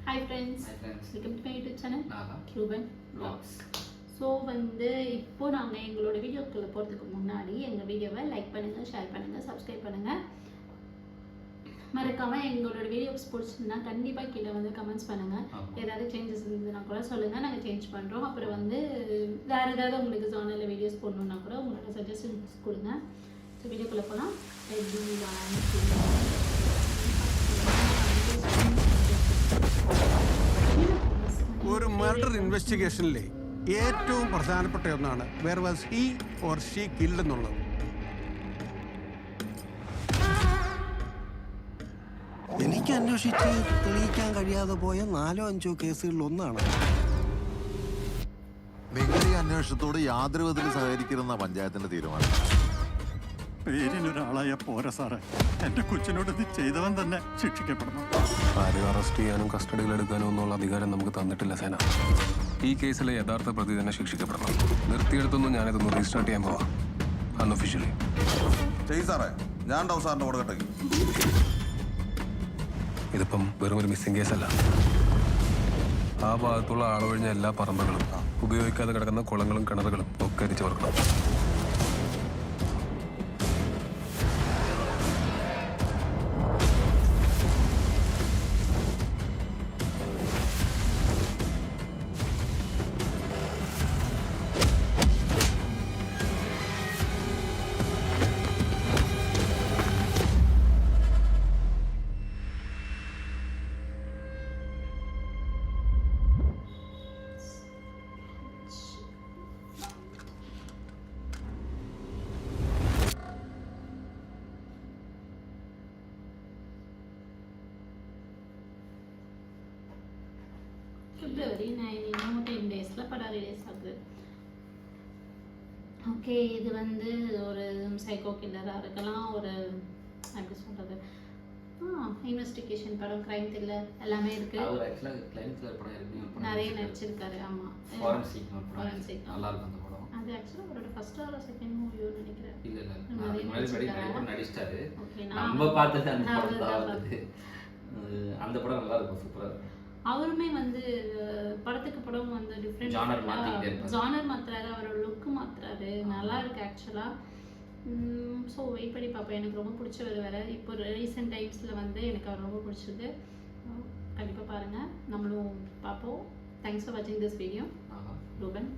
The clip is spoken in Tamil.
Hi friends. Welcome to my YouTube channel. Ruben Vlogs. So இப்போ நாங்கள் எங்களோட வீடியோக்குள்ளே போகிறதுக்கு முன்னாடி எங்கள் வீடியோவை லைக் பண்ணுங்கள், ஷேர் பண்ணுங்கள், சப்ஸ்கிரைப் பண்ணுங்கள். மறக்காமல் எங்களோட வீடியோஸ் பிடிச்சிருந்தா கண்டிப்பாக கீழே கமெண்ட்ஸ் பண்ணுங்கள். ஏதாவது சேஞ்சஸ் இருந்ததுன்னா கூட சொல்லுங்கள், நாங்கள் சேஞ்ச் பண்ணுறோம். அப்புறம் வேறு ஏதாவது உங்களுக்கு சேனலில் வீடியோஸ் போடணுன்னா கூட உங்களோட சஜஷன்ஸ் கொடுங்க. ஸோ வீடியோக்குள்ளே போகலாம். ഒരു മർഡർ ഇൻവെസ്റ്റിഗേഷനിലെ ഏറ്റവും പ്രധാനപ്പെട്ട ഒന്നാണ് where was he or she killed എന്നുള്ളത്. എനിക്ക് അന്വേഷിച്ച് തെളിയിക്കാൻ കഴിയാതെ പോയ 4-5 കേസുകളിൽ ഒന്നാണ്. നിങ്ങൾ ഈ അന്വേഷണത്തോട് യാതൊരു വിധത്തിലും സഹകരിക്കരുന്ന പഞ്ചായത്തിന്റെ തീരുമാനം. പേരിനൊരാളായ പോരാ സാറേ, എന്റെ കൊച്ചിനോട് ഇത് ചെയ്തവൻ തന്നെ ശിക്ഷിക്കപ്പെടണം. ആരെയും അറസ്റ്റ് ചെയ്യാനും കസ്റ്റഡിയിലെടുക്കാനോ ഒന്നുള്ള അധികാരം നമുക്ക് തന്നിട്ടില്ല സേന. ഈ കേസിലെ യഥാർത്ഥ പ്രതി തന്നെ ശിക്ഷിക്കപ്പെടണം. നിർത്തിയെടുത്തൊന്നും ഞാനിതൊന്ന് റീസ്റ്റാർട്ട് ചെയ്യാൻ പോവാം അൺഒഫീഷ്യലി. ചെയ് സാറേ, ഞാൻ ഉണ്ടാവും സാറിന്റെ കൂടെ കേട്ടെങ്കിൽ. ഇതിപ്പം വെറും ഒരു മിസ്സിംഗ് കേസല്ല. ആ ഭാഗത്തുള്ള ആളൊഴിഞ്ഞ എല്ലാ പറമ്പുകളും ഉപയോഗിക്കാതെ കിടക്കുന്ന കുളങ്ങളും കിണറുകളും ഒക്കെ അരിച്ചു വർക്കണം. February 9 இன்னும் 10 daysல படம் ரிலீஸ் ஆகுது. ஓகே, இது ஒரு சைக்கோ கில்லராக இருக்கலாம், ஒரு எப்படி சொல்கிறது, இன்வெஸ்டிகேஷன் படம், கிரைம் த்ரில்லர் எல்லாமே இருக்குது. அவர் ஆக்சுவலாக கிரைம் த்ரில்லர் படம் இருக்கு, நிறைய நடிச்சிருக்காரு. ஆமாம், ஃபாரன்சிக் நல்லா இருக்கும் அந்த படம். அது ஆக்சுவலாக அவரோட ஃபர்ஸ்ட் ஆர் செகண்ட் மூவியோன்னு நினைக்கிறேன். இல்லை நடிச்சிட்டாரு. நம்ம பார்த்தது அந்த படம் தான். அந்த படம் நல்லா இருக்கும், சூப்பராக இருக்கும். அவருமே படத்துக்கு படம் டிஃப்ரெண்ட் ஜானர் மாத்துறாரு, அவரோட லுக்கு மாத்துறாரு, நல்லா இருக்கு ஆக்சுவலாக. ஸோ வெயிட் பண்ணி பார்ப்பேன். எனக்கு ரொம்ப பிடிச்சவர் வேறு. இப்போ ரீசெண்ட் டைம்ஸில் எனக்கு அவர் ரொம்ப பிடிச்சது. கண்டிப்பாக பாருங்கள், நம்மளும் பார்ப்போம். தேங்க்ஸ் ஃபார் வாட்சிங் திஸ் வீடியோ. ரூபன்.